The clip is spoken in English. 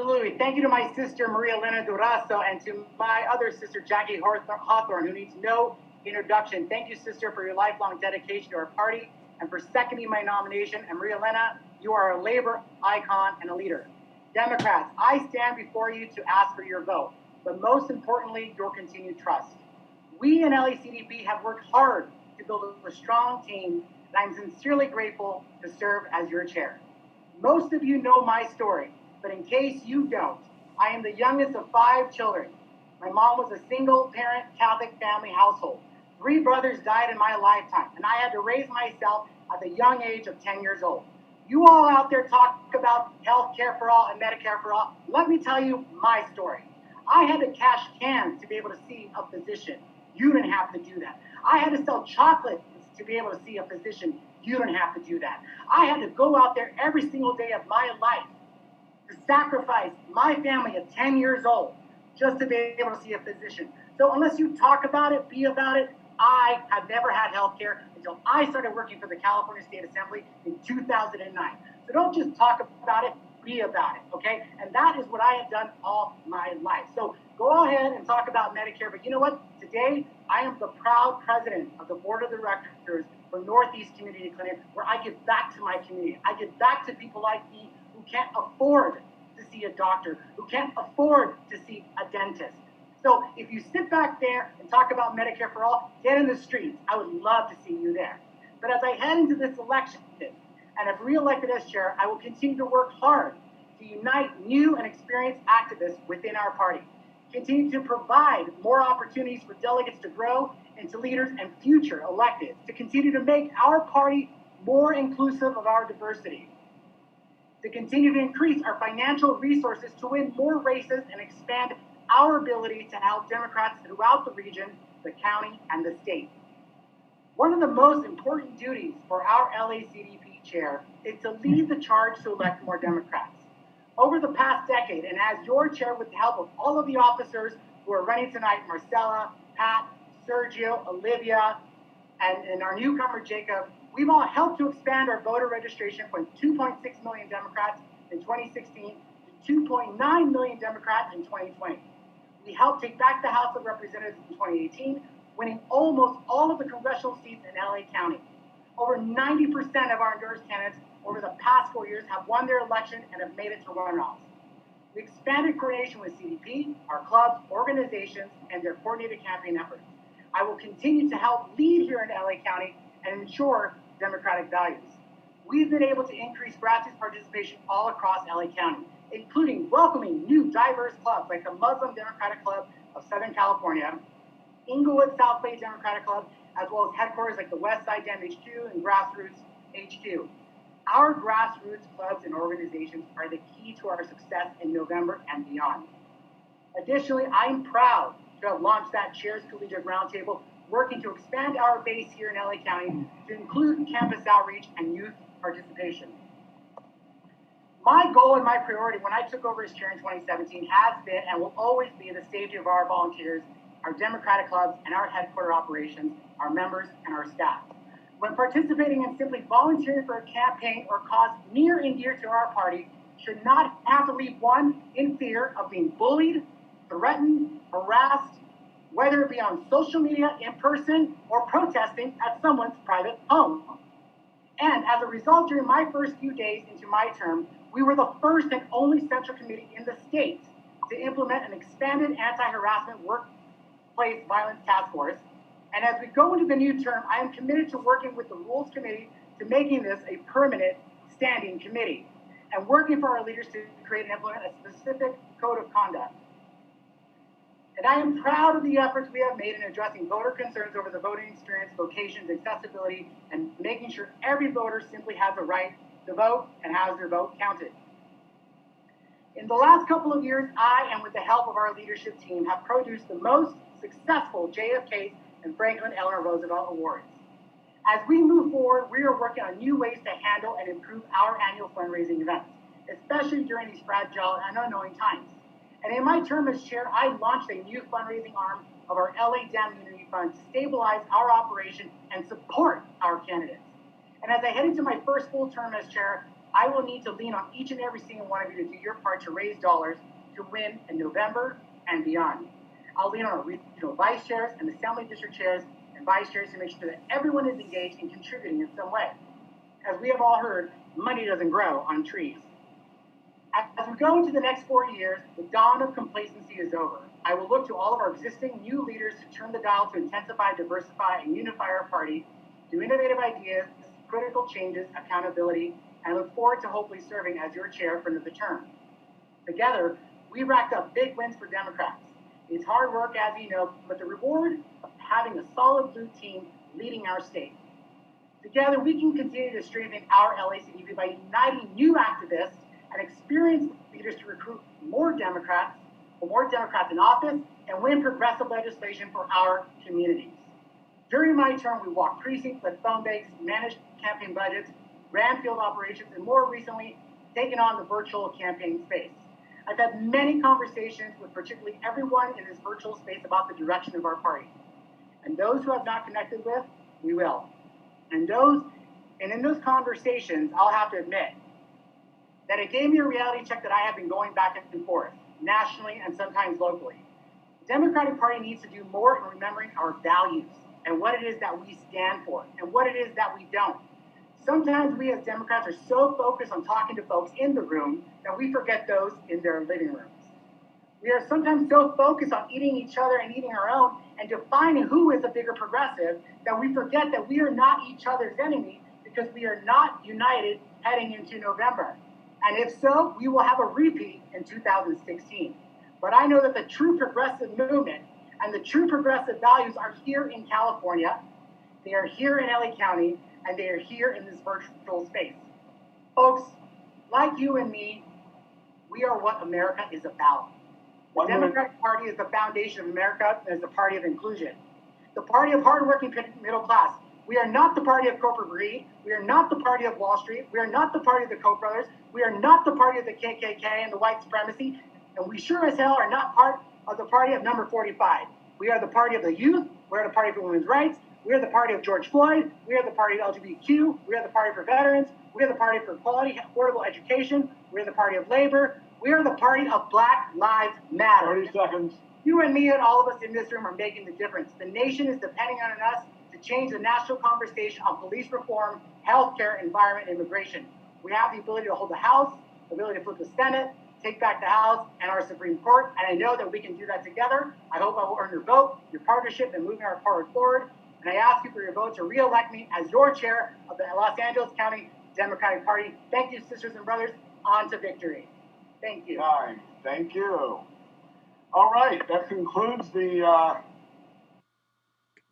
Absolutely. Thank you to my sister, Maria Elena Durazo, and to my other sister, Jackie Hawthorne, who needs no introduction. Thank you, sister, for your lifelong dedication to our party and for seconding my nomination. And Maria Elena, you are a labor icon and a leader. Democrats, I stand before you to ask for your vote, but most importantly, your continued trust. We in LACDP have worked hard to build a strong team, and I'm sincerely grateful to serve as your chair. Most of you know my story, but in case you don't, I am the youngest of 5 children. My mom was a single-parent Catholic family household. 3 brothers died in my lifetime, and I had to raise myself at the young age of 10 years old. You all out there talk about health care for all and Medicare for all. Let me tell you my story. I had to cash cans to be able to see a physician. You didn't have to do that. I had to sell chocolates to be able to see a physician. You didn't have to do that. I had to go out there every single day of my life to sacrifice my family at 10 years old just to be able to see a physician. So unless you talk about it, be about it, I have never had health care until I started working for the California State Assembly in 2009. So don't just talk about it, be about it, okay? And that is what I have done all my life. So go ahead and talk about Medicare, but you know what? Today, I am the proud president of the board of directors for Northeast Community Clinic, where I give back to my community. I give back to people like me who can't afford to see a doctor, who can't afford to see a dentist. So if you sit back there and talk about Medicare for all, get in the streets. I would love to see you there. But as I head into this election, and if reelected as chair, I will continue to work hard to unite new and experienced activists within our party, continue to provide more opportunities for delegates to grow into leaders and future electeds, to continue to make our party more inclusive of our diversity, to continue to increase our financial resources to win more races and expand our ability to help Democrats throughout the region, the county, and the state. One of the most important duties for our LACDP chair is to lead the charge to elect more Democrats. Over the past decade, and as your chair with the help of all of the officers who are running tonight, Marcella, Pat, Sergio, Olivia, and our newcomer, Jacob, we've all helped to expand our voter registration from 2.6 million Democrats in 2016 to 2.9 million Democrats in 2020. We helped take back the House of Representatives in 2018, winning almost all of the congressional seats in LA County. Over 90% of our endorsed candidates over the past 4 years have won their election and have made it to runoffs. We expanded coordination with CDP, our clubs, organizations, and their coordinated campaign efforts. I will continue to help lead here in LA County and ensure democratic values. We've been able to increase grassroots participation all across LA County, including welcoming new diverse clubs like the Muslim Democratic Club of Southern California, Inglewood South Bay Democratic Club, as well as headquarters like the West Side Dem HQ and Grassroots HQ. Our grassroots clubs and organizations are the key to our success in November and beyond. Additionally, I'm proud to have launched that Chairs Collegiate Roundtable, working to expand our base here in LA County to include campus outreach and youth participation. My goal and my priority when I took over as chair in 2017 has been and will always be the safety of our volunteers, our democratic clubs, and our headquarter operations, our members, and our staff. When participating in simply volunteering for a campaign or cause near and dear to our party should not have to leave one in fear of being bullied, threatened, harassed, whether it be on social media, in person, or protesting at someone's private home. And as a result, during my first few days into my term, we were the first and only central committee in the state to implement an expanded anti-harassment workplace violence task force. And as we go into the new term, I am committed to working with the Rules Committee to making this a permanent standing committee and working for our leaders to create and implement a specific code of conduct. And I am proud of the efforts we have made in addressing voter concerns over the voting experience, locations, accessibility, and making sure every voter simply has the right to vote and has their vote counted. In the last couple of years, I, and with the help of our leadership team, have produced the most successful JFK and Franklin Eleanor Roosevelt Awards. As we move forward, we are working on new ways to handle and improve our annual fundraising events, especially during these fragile and unknowing times. And in my term as chair, I launched a new fundraising arm of our LA Dem Unity Fund to stabilize our operation and support our candidates. And as I head into my first full term as chair, I will need to lean on each and every single one of you to do your part to raise dollars to win in November and beyond. I'll lean on our regional vice chairs and assembly district chairs and vice chairs to make sure that everyone is engaged in contributing in some way. As we have all heard, money doesn't grow on trees. As we go into the next 4 years, the dawn of complacency is over. I will look to all of our existing new leaders to turn the dial to intensify, diversify, and unify our party, do innovative ideas, critical changes, accountability, and look forward to hopefully serving as your chair for another term. Together, we racked up big wins for Democrats. It's hard work, as you know, but the reward of having a solid blue team leading our state. Together, we can continue to strengthen our LACDP by uniting new activists and experienced leaders to recruit more Democrats in office and win progressive legislation for our communities. During my term, we walked precincts, led phone banks, managed campaign budgets, ran field operations, and more recently, taken on the virtual campaign space. I've had many conversations with particularly everyone in this virtual space about the direction of our party. And those who have not connected with, we will. And in those conversations, I'll have to admit that it gave me a reality check that I have been going back and forth, nationally and sometimes locally. The Democratic Party needs to do more in remembering our values and what it is that we stand for and what it is that we don't. Sometimes we as Democrats are so focused on talking to folks in the room that we forget those in their living rooms. We are sometimes so focused on eating each other and eating our own and defining who is a bigger progressive that we forget that we are not each other's enemy because we are not united heading into November. And if so, we will have a repeat in 2016. But I know that the true progressive movement and the true progressive values are here in California, they are here in LA County, and they are here in this virtual space. Folks, like you and me, we are what America is about. The Democratic Party is the foundation of America and is the party of inclusion. The party of hardworking middle class. We are not the party of corporate greed. We are not the party of Wall Street. We are not the party of the Koch brothers. We are not the party of the KKK and the white supremacy. And we sure as hell are not part of the party of number 45. We are the party of the youth. We are the party for women's rights. We are the party of George Floyd. We are the party of LGBTQ. We are the party for veterans. We are the party for quality, affordable education. We are the party of labor. We are the party of Black Lives Matter. 30 seconds. You and me and all of us in this room are making the difference. The nation is depending on us to change the national conversation on police reform, healthcare, environment, and immigration. We have the ability to hold the House, the ability to flip the Senate, take back the House and our Supreme Court, and I know that we can do that together. I hope I will earn your vote, your partnership, in moving our party forward. And I ask you for your vote to re-elect me as your chair of the Los Angeles County Democratic Party. Thank you, sisters and brothers. On to victory. Thank you. Thank you. All right, that concludes the